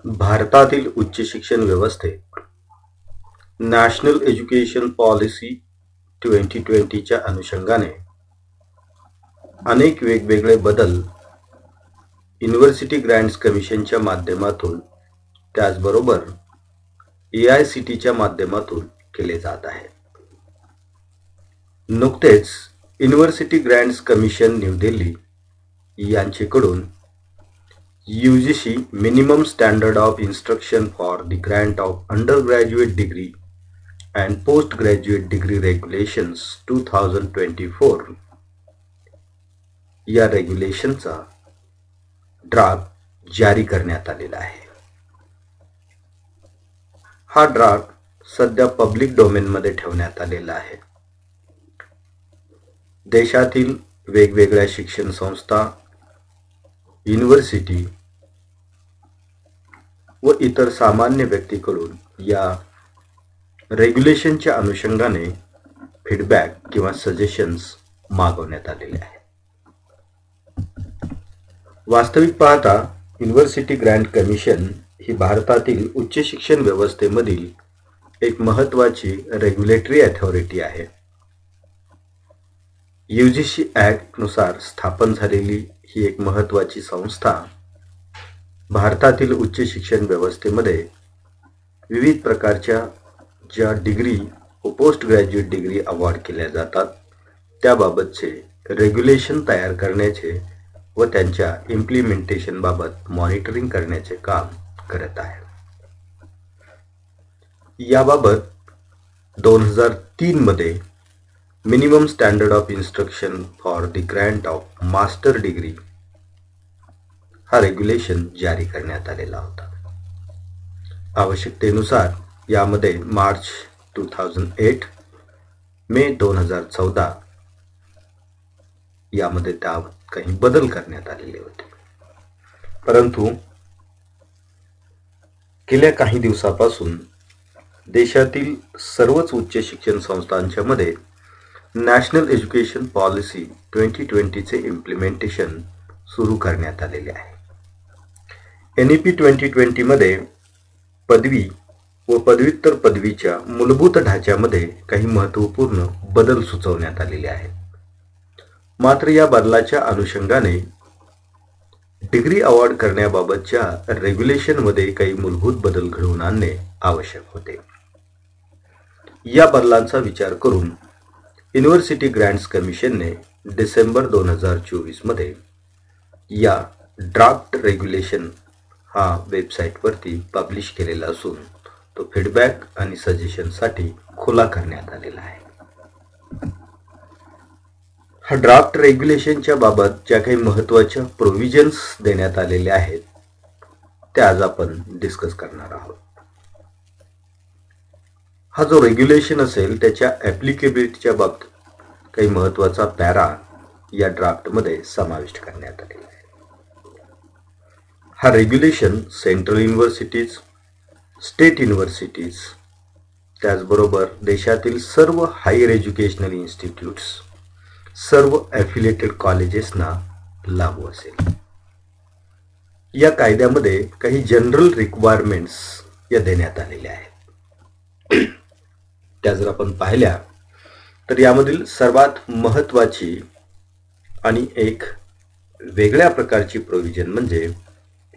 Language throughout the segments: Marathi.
भारतातील उच्च शिक्षण व्यवस्थेत नॅशनल एज्युकेशन पॉलिसी 2020च्या अनुषंगाने अनेक वेगवेगळे बदल युनिव्हर्सिटी ग्रँट्स कमिशनच्या माध्यमातून त्याचबरोबर AICTEच्या माध्यमातून केले जात आहे. नुकतेच university grants commission New Delhi यांच्याकडून UGC minimum standard of instruction for the grant of undergraduate degree and post graduate degree regulations 2024 या रेग्युलेशनचा ड्राफ्ट जारी करण्यात आलेला आहे. हा ड्राफ्ट सध्या पब्लिक डोमेनमध्ये ठेवण्यात आलेला आहे. देशातील वेगवेगळ्या शिक्षण संस्था, युनिव्हर्सिटी व इतर सामान्य व्यक्तीकडून या रेग्युलेशनच्या अनुषंगाने फीडबॅक किंवा सजेशन्स मागवण्यात आलेले आहेत. वास्तविक पाहता युनिव्हर्सिटी ग्रँट कमिशन ही भारतातील उच्च शिक्षण व्यवस्थेमधील एक महत्त्वाची रेग्युलेटरी अथॉरिटी आहे. UGC ॲक्ट नुसार स्थापन झालेली ही एक महत्त्वाची संस्था भारतातील उच्च शिक्षण व्यवस्थेमध्ये विविध प्रकारच्या ज्या डिग्री व पोस्ट ग्रॅज्युएट डिग्री अवॉर्ड केल्या जातात त्याबाबतचे रेग्युलेशन तयार करण्याचे व त्यांच्या इम्प्लिमेंटेशन बाबत मॉनिटरिंग करण्याचे काम करत आहे. याबाबत 2003 मध्ये minimum standard of instruction for the grant of master degree हा रेग्युलेशन जारी करण्यात आलेला होता. आवश्यकतेनुसार यामध्ये मार्च 2008, मे 2014 यामध्ये त्यात काही बदल करण्यात आलेले होते. परंतु गेल्या काही दिवसापासून देशातील सर्वच उच्च शिक्षण संस्थांच्या मध्ये नॅशनल एज्युकेशन पॉलिसी 2020चे इम्प्लिमेंटेशन सुरू करण्यात आलेले आहे. NEP 2020 मध्ये पदवी व पदव्युत्तर पदवीच्या मूलभूत ढाच्यामध्ये काही महत्त्वपूर्ण बदल सुचवण्यात आलेले आहेत. मात्र या बदलाच्या अनुषंगाने डिग्री अवॉर्ड करण्याबाबतच्या रेग्युलेशनमध्ये काही मूलभूत बदल घडवून आणणे आवश्यक होते. या बदलांचा विचार करून युनिव्हर्सिटी ग्रँट्स कमिशनने डिसेंबर 2024 मध्ये या ड्राफ्ट रेग्युलेशन हा वेबसाईटवरती पब्लिश केलेला असून तो फीडबॅक आणि सजेशनसाठी खुला करण्यात आलेला आहे. हा ड्राफ्ट रेग्युलेशनच्या बाबत ज्या काही महत्त्वाच्या प्रोव्हिजन्स देण्यात आलेल्या आहेत त्या आज आपण डिस्कस करणार आहोत. हा जो रेग्युलेशन असेल त्याच्या ॲप्लिकेबिलिटीच्या बाबतीत काही महत्त्वाचा पॅरा या ड्राफ्टमध्ये समाविष्ट करण्यात आलेला आहे. हा regulation central universities, state universities त्याचबरोबर देशातील सर्व हायर एज्युकेशनल इन्स्टिट्यूट्स, सर्व ॲफिलिएटेड कॉलेजेसना लागू असेल. या कायद्यामध्ये काही जनरल रिक्वायरमेंट्स या देण्यात आलेल्या आहेत. त्या जर आपण पाहिल्या तर यामधील सर्वात महत्त्वाची आणि एक वेगळ्या प्रकारची प्रोव्हिजन म्हणजे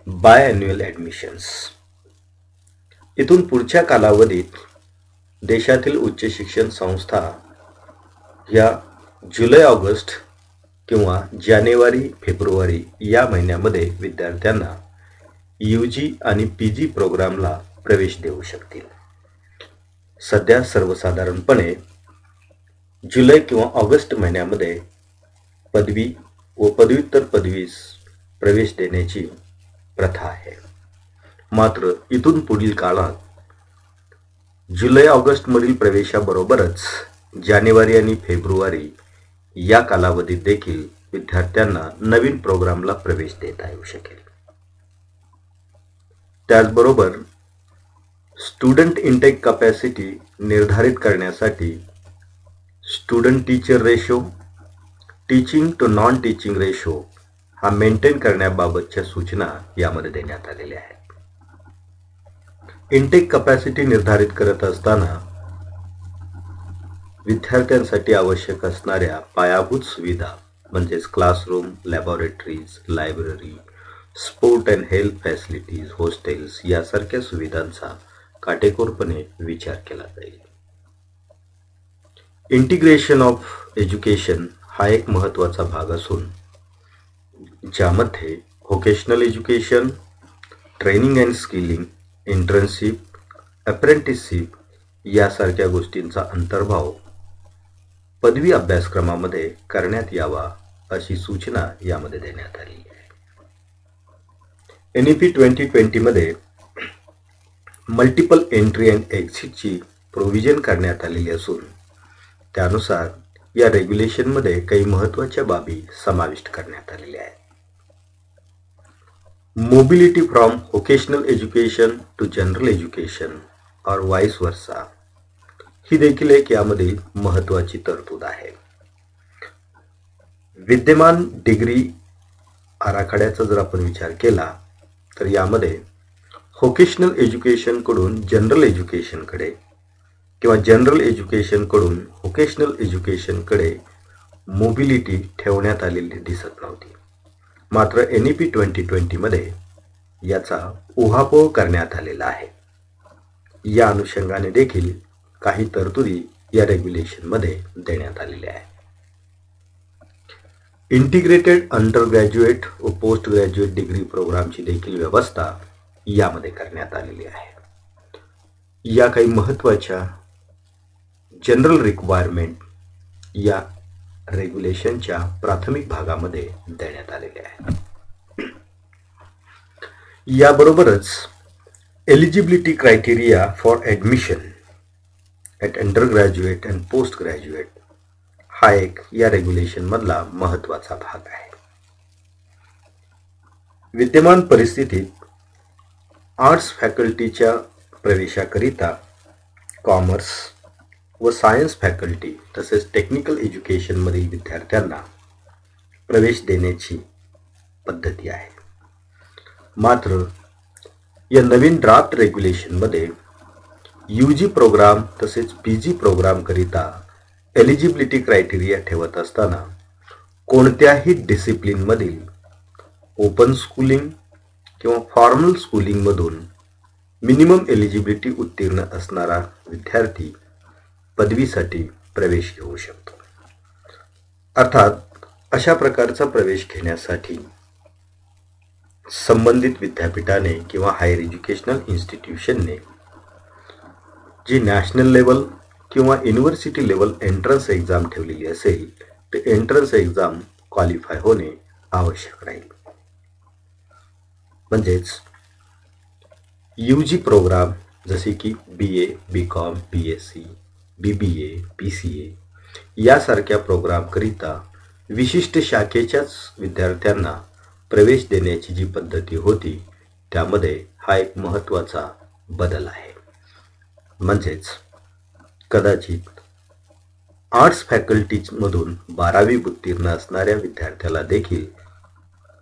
बायॲन्युअल ॲडमिशन्स. इथून पुढच्या कालावधीत देशातील उच्च शिक्षण संस्था या जुलै-ऑगस्ट किंवा जानेवारी-फेब्रुवारी या महिन्यामध्ये विद्यार्थ्यांना UG आणि PG प्रोग्रामला प्रवेश देऊ शकतील. सध्या सर्वसाधारणपणे जुलै किंवा ऑगस्ट महिन्यामध्ये पदवी व पदव्युत्तर पदवीस प्रवेश देण्याची प्रथा आहे. मात्र इथून पुढील काळात जुलै-ऑगस्टमधील प्रवेशाबरोबरच जानेवारी आणि फेब्रुवारी या कालावधीत देखील विद्यार्थ्यांना नवीन प्रोग्रामला प्रवेश देता येऊ शकेल. त्याचबरोबर स्टुडंट इनटेक कॅपॅसिटी निर्धारित करण्यासाठी student teacher ratio, teaching to non teaching ratio हा मेंटेन करण्याबाबतच्या सूचना यामध्ये देण्यात आलेल्या आहेत. इनटेक कपॅसिटी निर्धारित करत असताना विद्यार्थ्यांसाठी आवश्यक असणाऱ्या पायाभूत सुविधा म्हणजेच classroom, laboratories, library, sport and health facilities, hostels यासारख्या सुविधांचा काटेकोरपणे विचार केला जाईल. इंटिग्रेशन ऑफ एज्युकेशन हा एक महत्त्वाचा भाग असून ज्यामध्ये vocational education, training and skilling, internship, apprenticeship यासारख्या गोष्टींचा अंतर्भाव पदवी अभ्यासक्रमामध्ये करण्यात यावा अशी सूचना यामध्ये देण्यात आली आहे. NEP 2020 मध्ये मल्टिपल एंट्री अँड एक्झिटची प्रोव्हिजन करण्यात आलेली असून त्यानुसार या रेग्युलेशनमध्ये काही महत्त्वाच्या बाबी समाविष्ट करण्यात आलेल्या आहेत. Mobility from vocational education to general education और वाइस वर्सा ही देखील एक यामध्ये महत्त्वाची तरतूद आहे. विद्यमान डिग्री आराखड्याचा जर आपण विचार केला तर यामध्ये व्होकेशनल एज्युकेशनकडून जनरल एज्युकेशनकडे किंवा जनरल एज्युकेशनकडून व्होकेशनल एज्युकेशनकडे मोबिलिटी ठेवण्यात आलेली दिसत नव्हती. मात्र NEP 2020 मध्ये याचा उहापोह करण्यात आलेला आहे. या अनुषंगाने देखील काही तरतुदी या रेग्युलेशनमध्ये देण्यात आलेल्या आहेत. इंटिग्रेटेड अंडर ग्रॅज्युएट व पोस्ट ग्रॅज्युएट डिग्री प्रोग्रामची देखील व्यवस्था यामध्ये करण्यात आलेली आहे. या काही महत्त्वाच्या जनरल रिक्वायरमेंट या रेग्युलेशनच्या प्राथमिक भागामध्ये देण्यात आलेल्या आहेत. याबरोबरच eligibility criteria for admission at under graduate and post graduate हा एक या रेग्युलेशन मधला महत्त्वाचा भाग आहे. विद्यमान परिस्थितीत आर्ट्स फॅकल्टीच्या प्रवेशाकरिता कॉमर्स व सायन्स फॅकल्टी तसेच टेक्निकल एज्युकेशनमधील विद्यार्थ्यांना प्रवेश देण्याची पद्धती आहे. मात्र या नवीन ड्राफ्ट रेग्युलेशनमध्ये UG प्रोग्राम तसेच PG प्रोग्रामकरिता एलिजिबिलिटी क्रायटेरिया ठेवत असताना कोणत्याही डिसिप्लिनमधील ओपन स्कूलिंग किंवा फॉर्मल स्कूलिंगमधून मिनिमम एलिजिबिलिटी उत्तीर्ण असणारा विद्यार्थी पदवीसाठी प्रवेश घेऊ शकतो. अर्थात अशा प्रकारचा प्रवेश घेण्यासाठी संबंधित विद्यापीठाने किंवा हायर एज्युकेशनल इन्स्टिट्यूशनने जी नॅशनल लेवल किंवा युनिव्हर्सिटी लेवल एंट्रन्स एक्झाम ठेवलेली असेल ते एंट्रन्स एक्झाम क्वालिफाय होणे आवश्यक राहील. म्हणजेच UG प्रोग्राम जसे की BA, BCom, BSc, BBA, BCA यासारख्या प्रोग्रामकरिता विशिष्ट शाखेच्याच विद्यार्थ्यांना प्रवेश देण्याची जी पद्धती होती त्यामध्ये हा एक महत्त्वाचा बदल आहे. म्हणजेच कदाचित आर्ट्स फॅकल्टीमधून 12वी उत्तीर्ण असणाऱ्या विद्यार्थ्याला देखील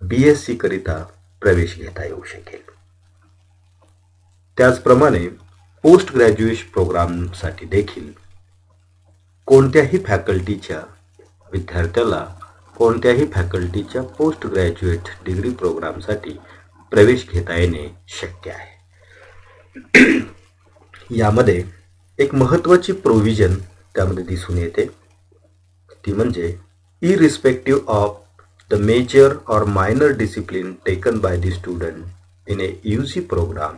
BSc करिता प्रवेश घेता येऊ शकेल. त्याचप्रमाणे पोस्ट ग्रॅज्युएशन प्रोग्रामसाठी देखील कोणत्याही फॅकल्टीच्या विद्यार्थ्याला कोणत्याही फॅकल्टीच्या पोस्ट ग्रॅज्युएट डिग्री प्रोग्रामसाठी प्रवेश घेता येणे शक्य आहे. यामध्ये एक महत्त्वाची प्रोव्हिजन त्यामध्ये दिसून येते ती म्हणजे इरिस्पेक्टिव्ह ऑफ द मेजर और minor discipline taken by the student in a UG programme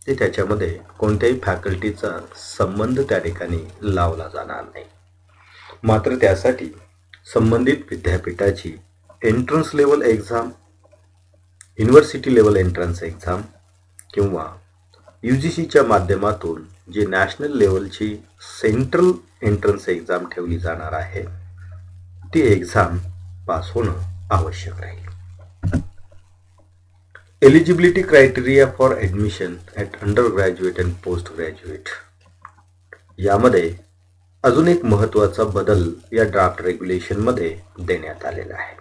ते त्याच्यामध्ये कोणत्याही फॅकल्टीचा संबंध त्या ठिकाणी लावला जाणार नाही. मात्र त्यासाठी संबंधित विद्यापीठाची entrance level exam, university level entrance exam किंवा UGCच्या माध्यमातून जी नॅशनल लेवलची सेंट्रल एंट्रन्स एक्झाम ठेवली जाणार आहे ती एक्झाम पास होणं आवश्यक राहील. Eligibility criteria for admission at under graduate and post graduate यामध्ये अजून एक महत्त्वाचा बदल या ड्राफ्ट रेग्युलेशनमध्ये देण्यात आलेला आहे.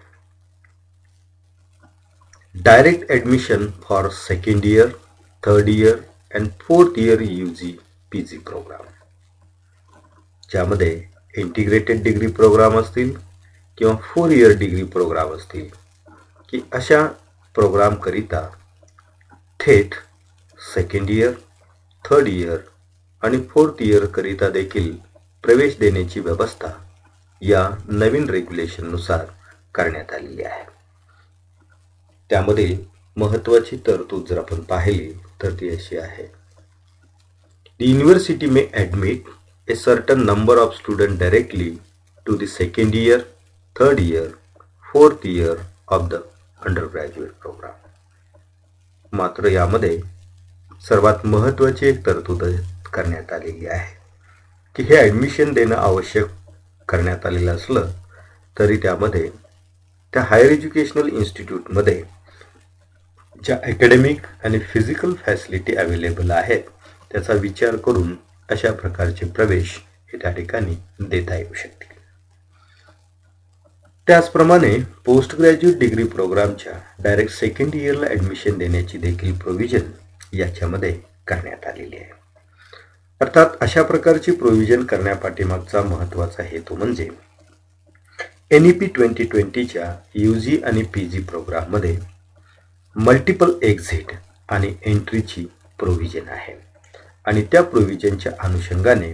Direct admission for second year third year and fourth year UG PG programme, ज्यामध्ये इंटिग्रेटेड डिग्री प्रोग्राम असतील किंवा 4 इयर डिग्री प्रोग्राम असतील, की अशा प्रोग्राम करिता थेट सेकंड इयर, थर्ड इयर आणि फोर्थ इयर करिता देखील प्रवेश देण्याची व्यवस्था या नवीन रेग्युलेशननुसार करण्यात आलेली आहे. त्यामध्ये महत्त्वाची तरतूद जर आपण पाहिली तर ती अशी आहे: The university may admit a certain number of students directly to the second year, third year, fourth year of the undergraduate program. मात्र यामध्ये सर्वात महत्त्वाची एक तरतूद करण्यात आलेली आहे की हे ॲडमिशन देणं आवश्यक करण्यात आलेलं असलं तरी त्यामध्ये त्या हायर एज्युकेशनल इन्स्टिट्यूटमध्ये ज्या अकॅडमिक आणि फिजिकल फॅसिलिटी अवेलेबल आहेत त्याचा विचार करून अशा प्रकारचे प्रवेश हे त्या ठिकाणी देता येऊ शकतील. त्याचप्रमाणे पोस्ट ग्रॅज्युएट डिग्री प्रोग्रामच्या डायरेक्ट सेकंड इयरला ॲडमिशन देण्याची देखील प्रोव्हिजन याच्यामध्ये करण्यात आलेली आहे. अर्थात अशा प्रकारची प्रोव्हिजन करण्यापाठीमागचा महत्त्वाचा हेतू म्हणजे NEP 2020च्या UG आणि PG प्रोग्राममध्ये मल्टिपल एक्झिट आणि एंट्रीची प्रोव्हिजन आहे आणि त्या प्रोव्हिजनच्या अनुषंगाने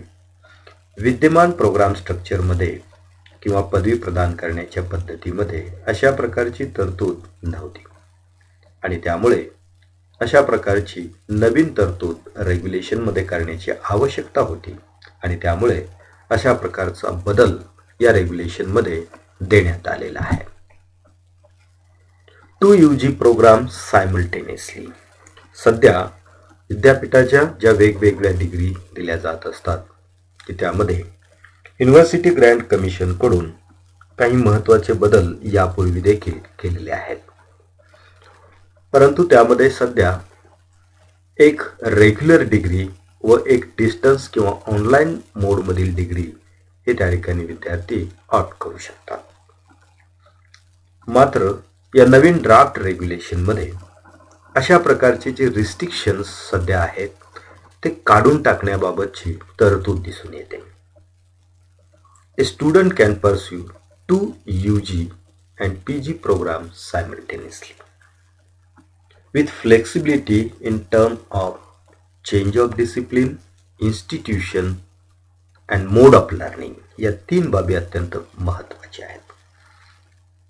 विद्यमान प्रोग्राम स्ट्रक्चरमध्ये किंवा पदवी प्रदान करण्याच्या पद्धतीमध्ये अशा प्रकारची तरतूद नव्हती आणि त्यामुळे अशा प्रकारची नवीन तरतूद रेग्युलेशनमध्ये करण्याची आवश्यकता होती आणि त्यामुळे अशा प्रकारचा बदल या रेग्युलेशनमध्ये देण्यात आलेला आहे. 2 UG प्रोग्राम सायमल्टेनियसली. सध्या विद्यापीठाच्या ज्या वेगवेगळ्या डिग्री दिल्या जात असतात की त्यामध्ये युनिव्हर्सिटी ग्रँट कमिशनकडून काही महत्त्वाचे बदल यापूर्वी देखील केलेले आहेत, परंतु त्यामध्ये सध्या एक रेग्युलर डिग्री व एक डिस्टन्स किंवा ऑनलाईन मोडमधील डिग्री हे त्या ठिकाणी विद्यार्थी ऑप्ट करू शकतात. मात्र या नवीन ड्राफ्ट रेग्युलेशनमध्ये अशा प्रकारचे जे रिस्ट्रिक्शन्स सध्या आहेत ते काढून टाकण्याबाबतची तरतूद दिसून येते. A student can pursue 2 UG and PG programs simultaneously with flexibility in terms of change of discipline, institution and mode of learning. या 3 बाबी अत्यंत महत्त्वाच्या आहेत.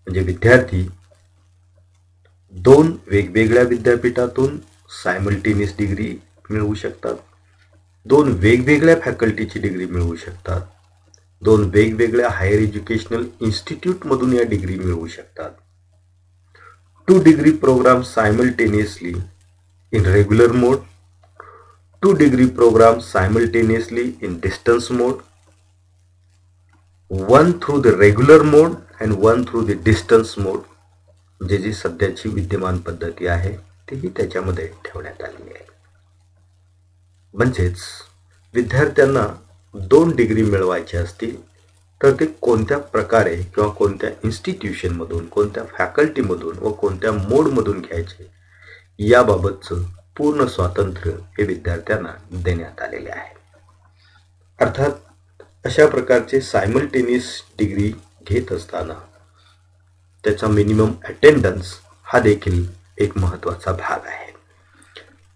म्हणजे विद्यार्थी 2 वेगवेगळ्या विद्यापीठातून सायमल्टेनियस डिग्री मिळवू शकतात, 2 वेगवेगळ्या फॅकल्टीची डिग्री मिळवू शकतात, 2 वेगवेगळ्या हायर एज्युकेशनल इन्स्टिट्यूटमधून या डिग्री मिळवू शकतात. 2 degree program simultaneously in regular mode, 2 degree program simultaneously in distance mode, 1 through the regular mode and 1 through the distance mode. जी सध्याची विद्यमान पद्धती आहे तीही त्याच्यामध्ये ठेवण्यात आलेली आहे. म्हणजेच विद्यार्थ्यांना 2 डिग्री मिळवायच्या असतील तर ते कोणत्या प्रकारे किंवा कोणत्या इन्स्टिट्यूशनमधून, कोणत्या फॅकल्टीमधून व कोणत्या मोडमधून घ्यायचे याबाबतचं पूर्ण स्वातंत्र्य हे विद्यार्थ्यांना देण्यात आलेले आहे. अर्थात अशा प्रकारचे सायमल्टेनियस डिग्री घेत असताना त्याचा मिनिमम अटेंडन्स हा देखील एक महत्त्वाचा भाग आहे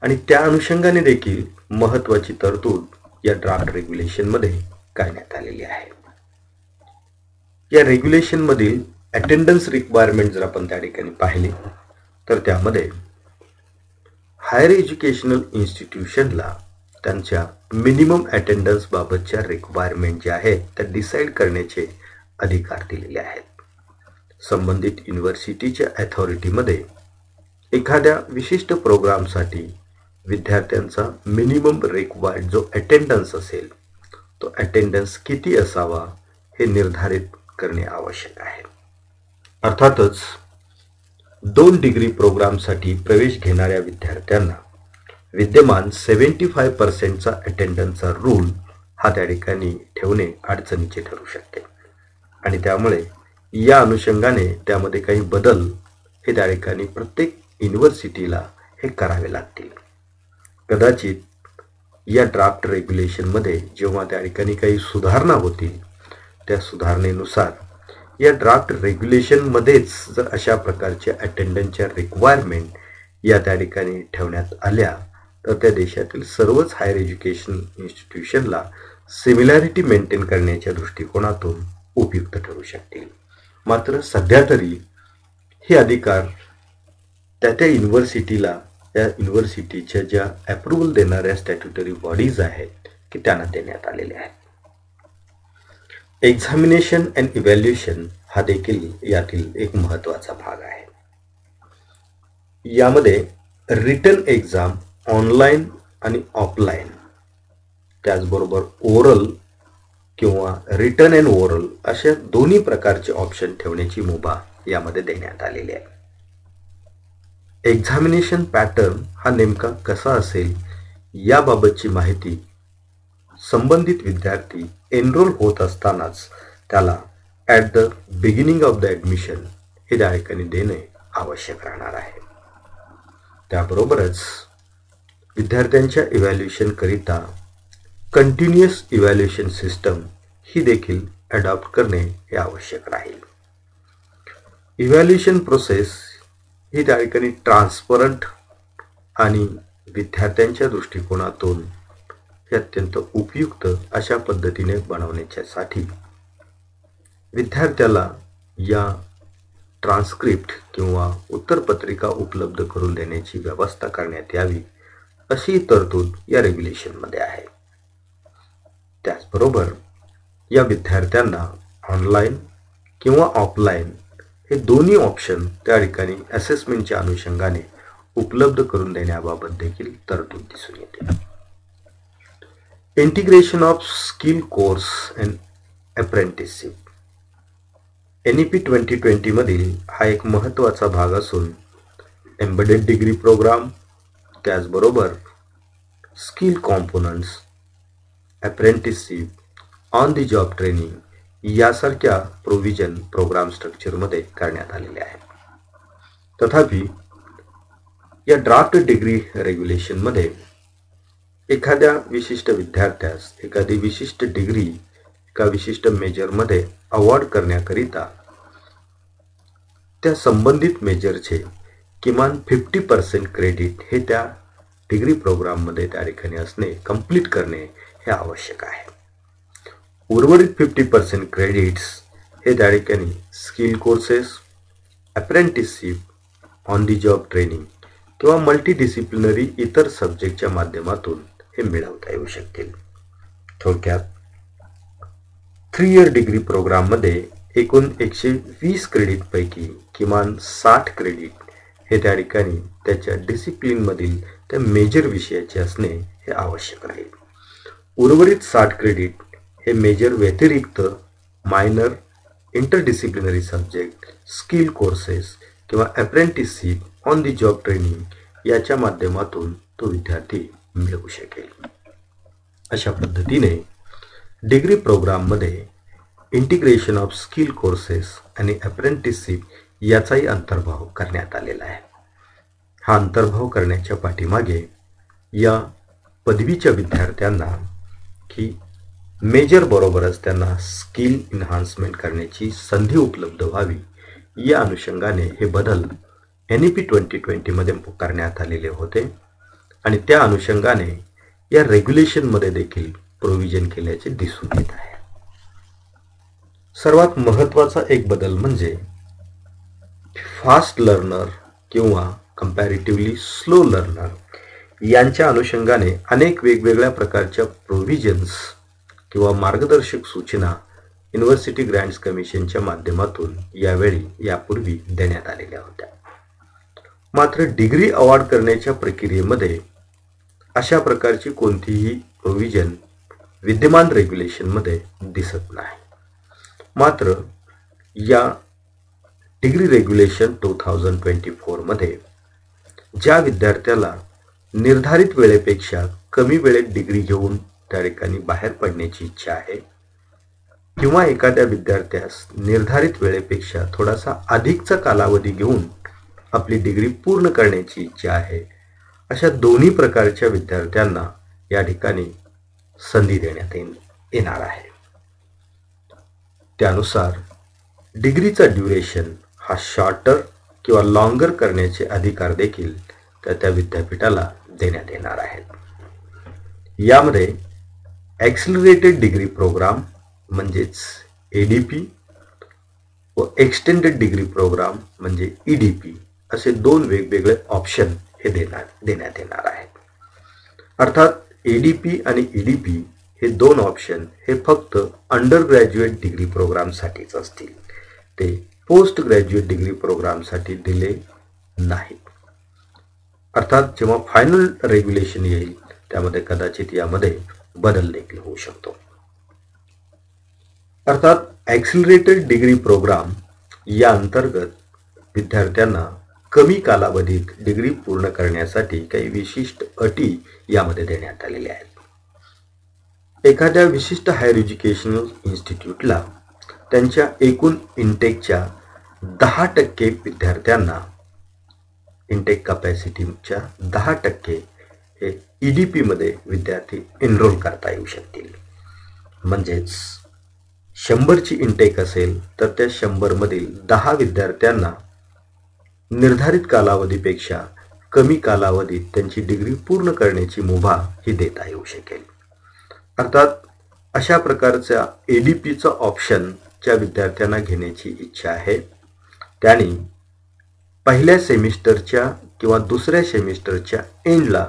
आणि त्या अनुषंगाने देखील महत्त्वाची तरतूद या ड्राफ्ट रेग्युलेशनमध्ये करण्यात आलेली आहे. या रेग्युलेशनमधील अटेंडन्स रिक्वायरमेंट जर आपण त्या ठिकाणी पाहिले तर त्यामध्ये हायर एज्युकेशनल इन्स्टिट्यूशनला त्यांच्या मिनिमम अटेंडन्स बाबतच्या रिक्वायरमेंट ज्या आहेत त्या डिसाईड करण्याचे अधिकार दिलेले आहेत. संबंधित युनिव्हर्सिटीच्या अथॉरिटीमध्ये एखाद्या विशिष्ट प्रोग्रामसाठी विद्यार्थ्यांचा मिनिमम रिक्वायर्ड जो अटेंडन्स असेल तो अटेंडन्स किती असावा हे निर्धारित करणे आवश्यक आहे. अर्थातच 2 डिग्री प्रोग्रामसाठी प्रवेश घेणाऱ्या विद्यार्थ्यांना विद्यमान 75% अटेंडन्सचा रूल हा त्या ठिकाणी ठेवणे अडचणीचे ठरू शकते आणि त्यामुळे या अनुषंगाने त्यामध्ये काही बदल हे त्या ठिकाणी प्रत्येक युनिव्हर्सिटीला हे करावे लागतील. कदाचित या ड्राफ्ट रेग्युलेशनमध्ये जेव्हा त्या ठिकाणी काही सुधारणा होतील, त्या सुधारणेनुसार या ड्राफ्ट रेग्युलेशनमध्येच जर अशा प्रकारच्या अटेंडन्सच्या रिक्वायरमेंट या त्या ठिकाणी ठेवण्यात आल्या तर त्या देशातील सर्वच हायर एज्युकेशन इन्स्टिट्यूशनला सिमिलॅरिटी मेंटेन करण्याच्या दृष्टिकोनातून उपयुक्त ठरू शकतील. मात्र सध्या तरी हे अधिकार त्या युनिव्हर्सिटीला, त्या युनिव्हर्सिटीच्या ज्या अप्रुव्हल देणाऱ्या स्टॅट्युटरी बॉडीज आहेत की त्यांना देण्यात आलेले आहेत. एक्झामिनेशन अँड इव्हॅल्युएशन हा देखील यातील एक महत्त्वाचा भाग आहे. यामध्ये रिटन एक्झाम ऑनलाईन आणि ऑफलाईन, त्याचबरोबर ओरल किंवा रिटन अँड ओरल अशा दोन्ही प्रकारचे ऑप्शन ठेवण्याची मुभा यामध्ये देण्यात आलेली आहे. एक्झामिनेशन पॅटर्न हा नेमका कसा असेल याबाबतची माहिती संबंधित विद्यार्थी एनरोल होत असतानाच त्याला at the beginning of the admission हे त्या ठिकाणी देणे आवश्यक राहणार आहे. त्याबरोबरच विद्यार्थ्यांच्या इव्हॅल्युएशन करिता कंटिन्युअस इव्हॅल्युएशन सिस्टम ही देखील अडॉप्ट करणे हे आवश्यक राहील. इव्हॅल्युएशन प्रोसेस ही त्या ठिकाणी ट्रान्सपरंट आणि विद्यार्थ्यांच्या दृष्टिकोनातून हे अत्यंत उपयुक्त अशा पद्धतीने बनवण्यासाठी विद्यार्थ्याला या ट्रान्स्क्रिप्ट किंवा उत्तरपत्रिका उपलब्ध करून देण्याची व्यवस्था करण्यात यावी अशी तरतूद या रेग्युलेशनमध्ये आहे. त्याचबरोबर या विद्यार्थ्यांना ऑनलाईन किंवा ऑफलाईन हे दोन्ही ऑप्शन त्या ठिकाणी असेसमेंटच्या अनुषंगाने उपलब्ध करून देण्याबाबत देखील तरतूद दिसून येते. Integration of skill course and apprenticeship NEP 2020 मधील हा एक महत्त्वाचा भाग असून एम्बेडेड डिग्री प्रोग्राम, त्याचबरोबर skill components, apprenticeship, on the job training यासारख्या प्रोव्हिजन प्रोग्राम स्ट्रक्चरमध्ये करण्यात आलेले आहे. तथापि या ड्राफ्ट डिग्री रेग्युलेशनमध्ये एखाद्या विशिष्ट विद्यार्थ्यास एखादी विशिष्ट डिग्री एका विशिष्ट मेजरमध्ये अवॉर्ड करण्याकरिता त्या संबंधित मेजरचे किमान 50% क्रेडिट हे त्या डिग्री प्रोग्राममध्ये त्या ठिकाणी असणे, कंप्लीट करणे हे आवश्यक आहे. उर्वरित 50% क्रेडिट्स हे त्या ठिकाणी skill courses, apprenticeship, on the job training किंवा मल्टीडिसिप्लिनरी इतर सब्जेक्टच्या माध्यमातून हे मिळवता येऊ शकतील. थोडक्यात 3 इयर डिग्री प्रोग्राममध्ये एकूण 120 क्रेडिटपैकी किमान 60 क्रेडिट हे त्या ठिकाणी त्याच्या डिसिप्लिनमधील त्या मेजर विषयाचे असणे हे आवश्यक राहील. उर्वरित 60 क्रेडिट हे मेजर व्यतिरिक्त minor, interdisciplinary subject, skill courses किंवा apprenticeship, on the job training याच्या माध्यमातून तो विद्यार्थी मिळवू शकेल. अशा पद्धतीने डिग्री प्रोग्राममध्ये इंटिग्रेशन ऑफ स्किल कोर्सेस आणि अप्रेंटिसशिप याचाही अंतर्भाव करण्यात आलेला आहे. हा अंतर्भाव करण्याच्या पाठीमागे या पदवीच्या विद्यार्थ्यांना की मेजर बरोबरच त्यांना स्किल इन्हान्समेंट करण्याची संधी उपलब्ध व्हावी या अनुषंगाने हे बदल NEP 2020 मध्ये करण्यात आलेले होते आणि त्या अनुषंगाने या रेग्युलेशनमध्ये देखील प्रोव्हिजन केल्याचे दिसून येत आहे. सर्वात महत्त्वाचा एक बदल म्हणजे फास्ट लर्नर किंवा कंपॅरेटिव्हली स्लो लर्नर यांच्या अनुषंगाने अनेक वेगवेगळ्या प्रकारच्या प्रोव्हिजन्स किंवा मार्गदर्शक सूचना युनिव्हर्सिटी ग्रँट्स कमिशनच्या माध्यमातून यापूर्वी देण्यात आलेल्या होत्या. मात्र डिग्री अवॉर्ड करण्याच्या प्रक्रियेमध्ये अशा प्रकारची कोणतीही प्रोव्हिजन विद्यमान रेग्युलेशनमध्ये दिसत नाही. मात्र या डिग्री रेग्युलेशन 2024 मध्ये ज्या विद्यार्थ्याला निर्धारित वेळेपेक्षा कमी वेळेत डिग्री घेऊन त्या ठिकाणी बाहेर पडण्याची इच्छा आहे किंवा एखाद्या विद्यार्थ्यास निर्धारित वेळेपेक्षा थोडासा अधिकचा कालावधी घेऊन आपली डिग्री पूर्ण करण्याची इच्छा आहे, अशा दोन्ही प्रकारच्या विद्यार्थ्यांना या ठिकाणी संधी देण्यात येणार आहे. त्यानुसार डिग्रीचा ड्युरेशन हा शॉर्टर किंवा लॉंगर करण्याचे अधिकार देखील त्या विद्यापीठाला देण्यात येणार आहेत. यामध्ये ॲक्सिलरेटेड डिग्री प्रोग्राम म्हणजेच ADP व एक्सटेंडेड डिग्री प्रोग्राम म्हणजे EDP असे दोन वेगवेगळे ऑप्शन हे देण्यात येणार आहेत. अर्थात ADP आणि EDP हे दोन ऑप्शन हे फक्त अंडर ग्रॅज्युएट डिग्री प्रोग्रामसाठीच असतील, ते पोस्ट ग्रॅज्युएट डिग्री प्रोग्रामसाठी दिले नाहीत. अर्थात जेव्हा फायनल रेग्युलेशन येईल त्यामध्ये कदाचित यामध्ये बदल देखील होऊ शकतो. अर्थात ॲक्सिलरेटेड डिग्री प्रोग्राम या अंतर्गत विद्यार्थ्यांना कमी कालावधीत डिग्री पूर्ण करण्यासाठी काही विशिष्ट अटी यामध्ये देण्यात आलेल्या आहेत. एखाद्या विशिष्ट हायर एज्युकेशनल इन्स्टिट्यूटला त्यांच्या एकूण इंटेकच्या 10% विद्यार्थ्यांना, इंटेक कॅपॅसिटीच्या 10% हे EDP मध्ये विद्यार्थी एनरोल करता येऊ शकतील. म्हणजेच 100ची इंटेक असेल तर त्या 100 मधील 10 विद्यार्थ्यांना निर्धारित कालावधीपेक्षा कमी कालावधीत त्यांची डिग्री पूर्ण करण्याची मुभा ही देता येऊ शकेल. अर्थात अशा प्रकारच्या ADPचा ऑप्शन ज्या विद्यार्थ्यांना घेण्याची इच्छा आहे त्यांनी पहिल्या सेमिस्टरच्या किंवा दुसऱ्या सेमिस्टरच्या एंडला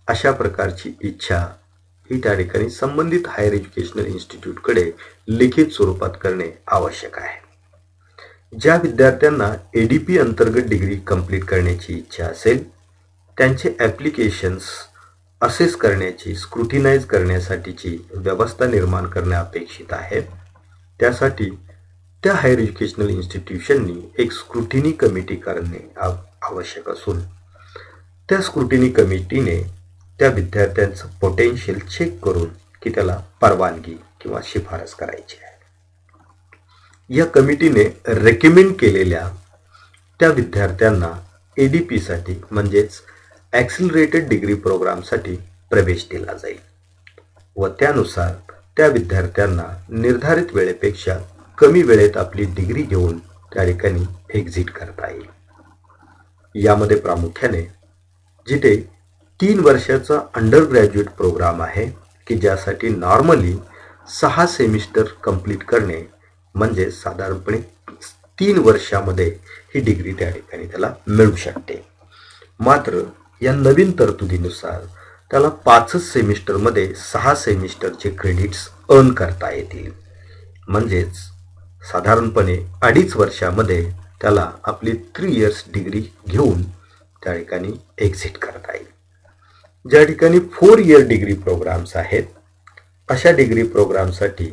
अशा प्रकारची इच्छा ही त्या ठिकाणी संबंधित हायर एज्युकेशनल इन्स्टिट्यूटकडे लिखित स्वरूपात करणे आवश्यक आहे. ज्या विद्यार्थ्यांना ADP अंतर्गत डिग्री कंप्लीट करण्याची इच्छा असेल त्यांचे ॲप्लिकेशन्स असेस करण्याची, स्क्रुटिनाइज करण्यासाठीची व्यवस्था निर्माण करणे अपेक्षित आहे. त्यासाठी त्या हायर एज्युकेशनल इन्स्टिट्यूशननी एक स्क्रुटिनी कमिटी करणे आवश्यक असून त्या स्क्रुटिनी कमिटीने त्या विद्यार्थ्यांचं पोटेन्शियल चेक करून की त्याला परवानगी किंवा शिफारस करायची आहे. या कमिटीने रेकमेंड केलेल्या त्या विद्यार्थ्यांना ADP साठी म्हणजेच ॲक्सिलरेटेड डिग्री प्रोग्रामसाठी प्रवेश दिला जाईल व त्यानुसार त्या विद्यार्थ्यांना निर्धारित वेळेपेक्षा कमी वेळेत आपली डिग्री घेऊन त्या ठिकाणी एक्झिट करता येईल. यामध्ये प्रामुख्याने जिथे 3 वर्षाचा अंडर ग्रॅज्युएट प्रोग्राम आहे की ज्यासाठी नॉर्मली 6 सेमिस्टर कंप्लीट करणे म्हणजे साधारणपणे 3 वर्षामध्ये ही डिग्री त्या ठिकाणी त्याला मिळू शकते. मात्र या नवीन तरतुदीनुसार त्याला 5 सेमिस्टरमध्ये 6 सेमिस्टरचे क्रेडिट्स अर्न करता येतील. म्हणजेच साधारणपणे 2.5 वर्षामध्ये त्याला आपली 3 इयर्स डिग्री घेऊन त्या ठिकाणी एक्झिट करता येईल. ज्या ठिकाणी 4 इयर डिग्री प्रोग्राम्स आहेत अशा डिग्री प्रोग्रामसाठी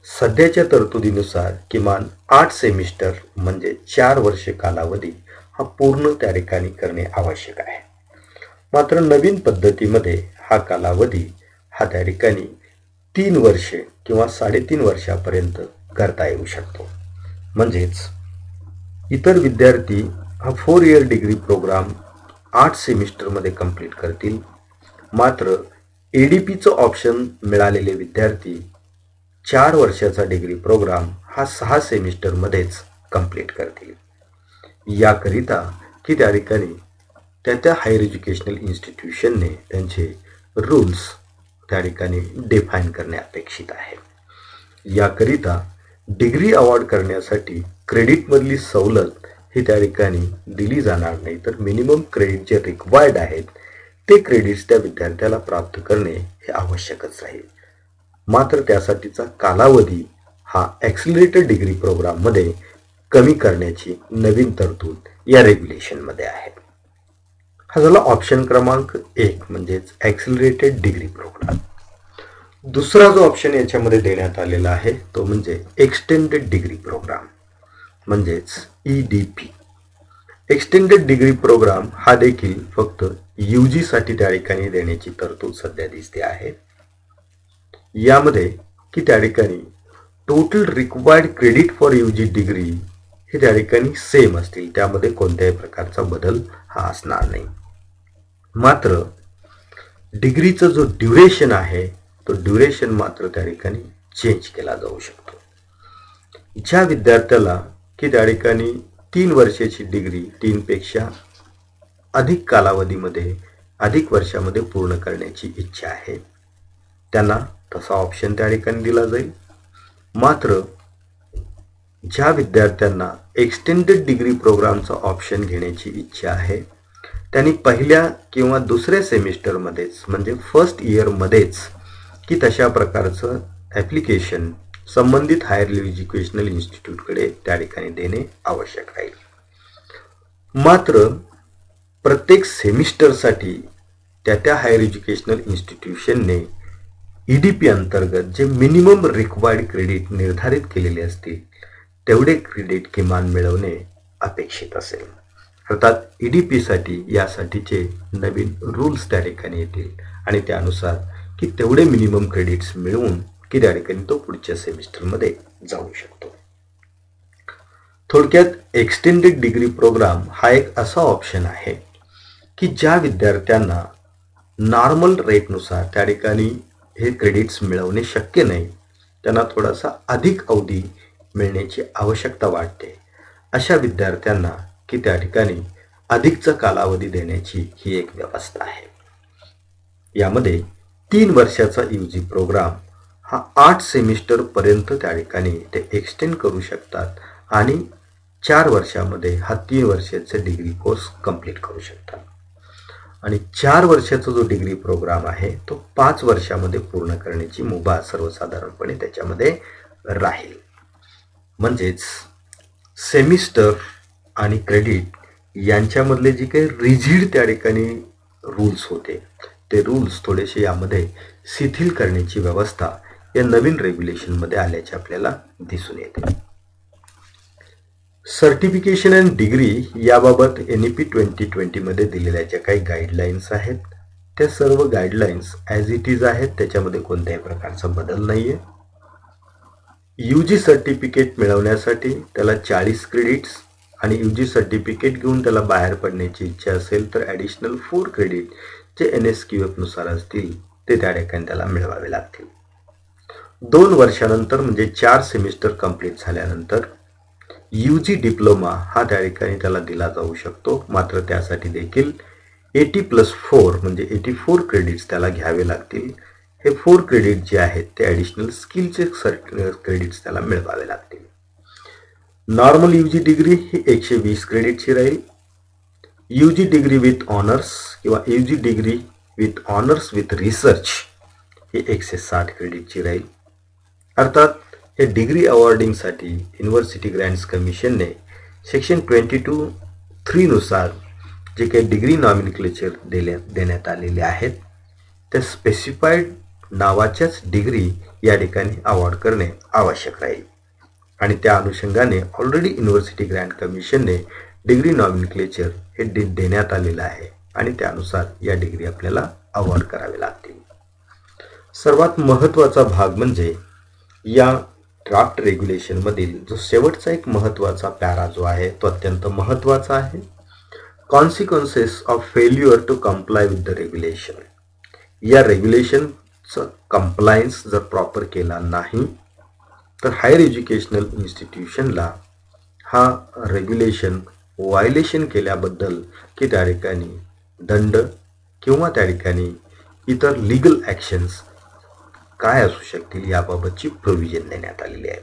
सध्याच्या तरतुदीनुसार किमान 8 सेमिस्टर म्हणजे 4 वर्षे कालावधी हा पूर्ण त्या ठिकाणी करणे आवश्यक आहे. मात्र नवीन पद्धतीमध्ये हा कालावधी हा त्या ठिकाणी 3 वर्षे किंवा 3.5 वर्षापर्यंत करता येऊ शकतो. म्हणजेच इतर विद्यार्थी हा 4 इयर डिग्री प्रोग्राम 8 सेमिस्टरमध्ये कंप्लीट करतील. मात्र ADPचं ऑप्शन मिळालेले विद्यार्थी 4 वर्षाचा डिग्री प्रोग्राम हा 6 सेमिस्टरमध्येच कंप्लीट करतील. याकरिता की त्या ठिकाणी त्या हायर एज्युकेशनल इन्स्टिट्यूशनने त्यांचे रूल्स त्या ठिकाणी डिफाईन करणे अपेक्षित आहे. याकरिता डिग्री अवॉर्ड करण्यासाठी क्रेडिटमधली सवलत ही त्या ठिकाणी दिली जाणार नाही, तर मिनिमम क्रेडिट जे रिक्वायर्ड आहेत ते क्रेडिट्स त्या विद्यार्थ्याला प्राप्त करणे हे आवश्यकच राहील. मात्र त्यासाठीचा कालावधी हा ॲक्सिलरेटेड डिग्री प्रोग्राममध्ये कमी करण्याची नवीन तरतूद या रेग्युलेशनमध्ये आहे. हा झाला ऑप्शन क्रमांक 1 म्हणजेच ॲक्सिलरेटेड डिग्री प्रोग्राम. दुसरा जो ऑप्शन याच्यामध्ये देण्यात आलेला आहे तो म्हणजे एक्सटेंडेड डिग्री प्रोग्राम म्हणजेच EDP. एक्सटेंडेड डिग्री प्रोग्राम हा देखील फक्त UG साठी त्या ठिकाणी देण्याची तरतूद सध्या दिसते आहे. यामध्ये की त्या ठिकाणी total required credit for UG degree हे त्या ठिकाणी सेम असतील, त्यामध्ये कोणत्याही प्रकारचा बदल हा असणार नाही. मात्र डिग्रीचा जो ड्युरेशन आहे तो ड्युरेशन मात्र त्या ठिकाणी चेंज केला जाऊ शकतो. ज्या विद्यार्थ्याला की त्या ठिकाणी 3 वर्षाची डिग्री 3 पेक्षा अधिक कालावधीमध्ये अधिक वर्षामध्ये पूर्ण करण्याची इच्छा आहे त्यांना तसा ऑप्शन त्या ठिकाणी दिला जाईल. मात्र ज्या विद्यार्थ्यांना एक्सटेंडेड डिग्री प्रोग्रामचा ऑप्शन घेण्याची इच्छा आहे त्यांनी पहिल्या किंवा दुसऱ्या सेमिस्टरमध्येच म्हणजे फर्स्ट इयरमध्येच की तशा प्रकारचं ॲप्लिकेशन संबंधित हायर एज्युकेशनल इन्स्टिट्यूटकडे त्या ठिकाणी देणे आवश्यक राहील. मात्र प्रत्येक सेमिस्टरसाठी त्या हायर एज्युकेशनल इन्स्टिट्यूशनने EDP अंतर्गत जे मिनिमम रिक्वायर्ड क्रेडिट निर्धारित केलेले असतील तेवढे क्रेडिट किमान मिळवणे अपेक्षित असेल. अर्थात EDP साठी यासाठीचे नवीन रूल्स त्या ठिकाणी येतील आणि त्यानुसार की तेवढे मिनिमम क्रेडिट्स मिळवून की त्या ठिकाणी तो पुढच्या सेमिस्टरमध्ये जाऊ शकतो. थोडक्यात एक्सटेंडेड डिग्री प्रोग्राम हा एक असा ऑप्शन आहे की ज्या विद्यार्थ्यांना नॉर्मल रेटनुसार त्या ठिकाणी हे क्रेडिट्स मिळवणे शक्य नाही, त्यांना थोडासा अधिक अवधी मिळण्याची आवश्यकता वाटते, अशा विद्यार्थ्यांना की त्या ठिकाणी अधिकचा कालावधी देण्याची ही एक व्यवस्था आहे. यामध्ये 3 वर्षाचा UG प्रोग्राम हा 8 सेमिस्टर पर्यंत त्या ठिकाणी ते एक्सटेंड करू शकतात आणि 4 वर्षामध्ये हा 3 वर्षाचा डिग्री कोर्स कंप्लीट करू शकतात आणि 4 वर्षाचा जो डिग्री प्रोग्राम आहे तो 5 वर्षामध्ये पूर्ण करण्याची मुभा सर्वसाधारणपणे त्याच्यामध्ये राहील. म्हणजेच सेमिस्टर आणि क्रेडिट यांच्यामधले जे काही रिजिड त्या ठिकाणी रूल्स होते ते रूल्स थोडेसे यामध्ये शिथिल करण्याची व्यवस्था या नवीन रेग्युलेशनमध्ये आल्याचे आपल्याला दिसून येते. सर्टिफिकेशन अँड डिग्री याबाबत NEP 2020 मध्ये दिलेल्या ज्या काही गाईडलाईन्स आहेत त्या सर्व गाईडलाईन्स ॲज इट इज आहेत, त्याच्यामध्ये कोणत्याही प्रकारचा बदल नाही आहे. UG सर्टिफिकेट मिळवण्यासाठी त्याला 40 क्रेडिट्स आणि UG सर्टिफिकेट घेऊन त्याला बाहेर पडण्याची इच्छा असेल तर ॲडिशनल 4 क्रेडिट जे NSQF नुसार असतील ते त्या ठिकाणी त्याला मिळवावे लागतील. 2 वर्षानंतर म्हणजे 4 सेमिस्टर कंप्लीट झाल्यानंतर UG डिप्लोमा हा त्या ठिकाणी त्याला दिला जाऊ शकतो. मात्र त्यासाठी देखील 80+4 म्हणजे 84 क्रेडिट्स त्याला घ्यावे लागतील. हे 4 क्रेडिट जे आहेत ते ॲडिशनल स्किलचे क्रेडिट्स त्याला मिळवावे लागतील. नॉर्मल UG डिग्री ही 120 क्रेडिटची राहील. UG डिग्री विथ ऑनर्स किंवा UG degree with honours with research ही 160 क्रेडिटची राहील. अर्थात हे डिग्री अवॉर्डिंगसाठी युनिव्हर्सिटी ग्रँट्स कमिशनने सेक्शन 22(3) नुसार जे काही डिग्री नॉमिनक्लेचर देण्यात आलेले आहेत त्या स्पेसिफाईड नावाच्याच डिग्री या ठिकाणी अवॉर्ड करणे आवश्यक राहील आणि त्या अनुषंगाने ऑलरेडी युनिव्हर्सिटी ग्रँट कमिशनने डिग्री नॉमिनक्लेचर हे देण्यात आलेलं आहे आणि त्यानुसार या डिग्री आपल्याला अवॉर्ड करावे लागतील. सर्वात महत्त्वाचा भाग म्हणजे या ड्राफ्ट रेग्युलेशनमधील जो शेवटचा एक महत्त्वाचा पॅरा जो आहे तो अत्यंत महत्त्वाचा आहे. Consequences of failure to comply with the regulation. या रेग्युलेशनचं कंप्लायन्स जर प्रॉपर केला नाही तर हायर एज्युकेशनल इन्स्टिट्यूशनला हा रेग्युलेशन व्हायलेशन केल्याबद्दल की त्या ठिकाणी दंड किंवा त्या ठिकाणी इतर लीगल ॲक्शन्स काय असू शकतील याबाबतची प्रोव्हिजन देण्यात आलेली आहे.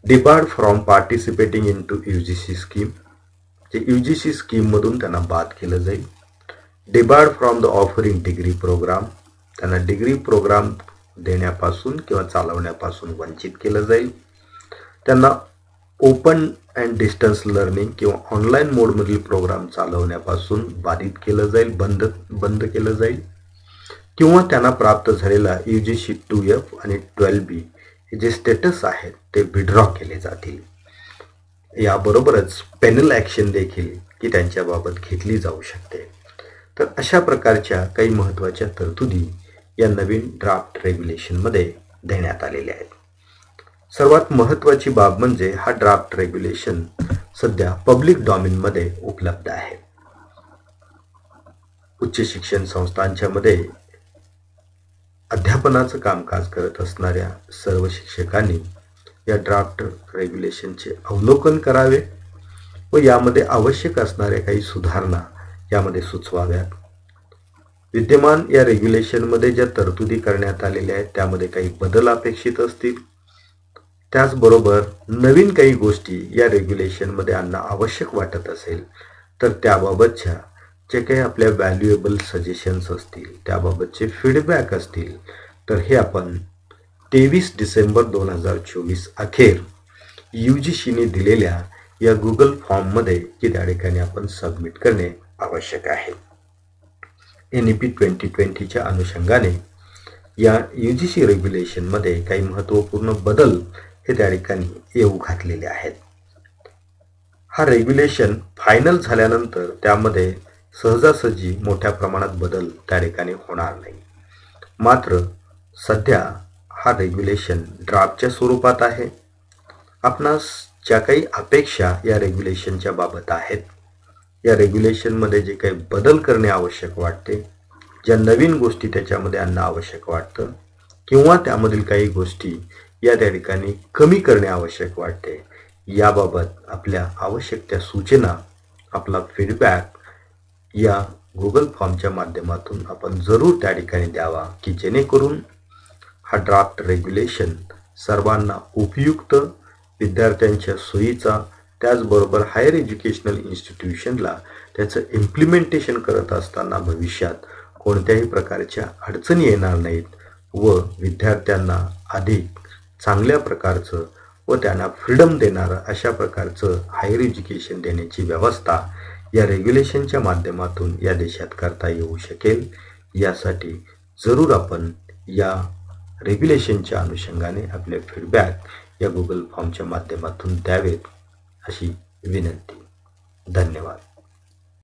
Debarred from participating in to UGC scheme, जे UGC स्कीममधून त्यांना बाद केलं जाईल. Debarred from the offering degree programme, त्यांना डिग्री प्रोग्राम देण्यापासून किंवा चालवण्यापासून वंचित केलं जाईल. त्यांना ओपन अँड डिस्टन्स लर्निंग किंवा ऑनलाईन मोडमधील प्रोग्राम चालवण्यापासून बाधित केलं जाईल, बंद केलं जाईल किंवा त्यांना प्राप्त झालेला UGC 2F आणि 12B हे जे स्टेटस आहेत ते विड्रॉ केले जातील. याबरोबरच पेनल ॲक्शन देखील की त्यांच्याबाबत घेतली जाऊ शकते. तर अशा प्रकारच्या काही महत्त्वाच्या तरतुदी या नवीन ड्राफ्ट रेग्युलेशनमध्ये देण्यात आलेल्या आहेत. सर्वात महत्त्वाची बाब म्हणजे हा ड्राफ्ट रेग्युलेशन सध्या पब्लिक डॉमेनमध्ये उपलब्ध आहे. उच्च शिक्षण संस्थांच्या मध्ये अध्यापनाचं कामकाज करत असणाऱ्या सर्व शिक्षकांनी या ड्राफ्ट रेग्युलेशनचे अवलोकन करावे व यामध्ये आवश्यक असणाऱ्या काही सुधारणा यामध्ये सुचवाव्यात. विद्यमान या रेग्युलेशनमध्ये ज्या तरतुदी करण्यात आलेल्या आहेत त्यामध्ये काही बदल अपेक्षित असतील. त्याचबरोबर नवीन काही गोष्टी या रेग्युलेशनमध्ये आणणं आवश्यक वाटत असेल तर त्याबाबतच्या जे काही आपल्या व्हॅल्युएबल सजेशन्स असतील, त्याबाबतचे फीडबॅक असतील, तर हे आपण 23 डिसेंबर 2024 अखेर UGCने दिलेल्या या गुगल फॉर्ममध्ये की त्या ठिकाणी आपण सबमिट करणे आवश्यक आहे. NEP 2020च्या अनुषंगाने या UGC रेग्युलेशनमध्ये काही महत्त्वपूर्ण बदल हे त्या ठिकाणी येऊ घातलेले आहेत. हा रेग्युलेशन फायनल झाल्यानंतर त्यामध्ये सहजासहजी मोठ्या प्रमाणात बदल त्या ठिकाणी होणार नाही. मात्र सध्या हा रेग्युलेशन ड्राफ्टच्या स्वरूपात आहे. आपणास ज्या काही अपेक्षा या रेग्युलेशनच्या बाबत आहेत, या रेग्युलेशनमध्ये जे काही बदल करणे आवश्यक वाटते, ज्या नवीन गोष्टी त्याच्यामध्ये आणणं आवश्यक वाटतं किंवा त्यामधील काही गोष्टी या त्या ठिकाणी कमी करणे आवश्यक वाटते, याबाबत आपल्या आवश्यक त्या सूचना, आपला फीडबॅक या गुगल फॉर्मच्या माध्यमातून आपण जरूर त्या ठिकाणी द्यावा की जेणेकरून हा ड्राफ्ट रेग्युलेशन सर्वांना उपयुक्त, विद्यार्थ्यांच्या सोयीचा, त्याचबरोबर हायर एज्युकेशनल इन्स्टिट्यूशनला त्याचं इम्प्लिमेंटेशन करत असताना भविष्यात कोणत्याही प्रकारच्या अडचणी येणार नाहीत व विद्यार्थ्यांना अधिक चांगल्या प्रकारचं व त्यांना फ्रीडम देणारं अशा प्रकारचं हायर एज्युकेशन देण्याची व्यवस्था या रेग्युलेशनच्या माध्यमातून या देशात करता येऊ शकेल. यासाठी जरूर आपण या रेग्युलेशनच्या अनुषंगाने आपले फीडबॅक या गुगल फॉर्मच्या माध्यमातून द्यावेत अशी विनंती. धन्यवाद.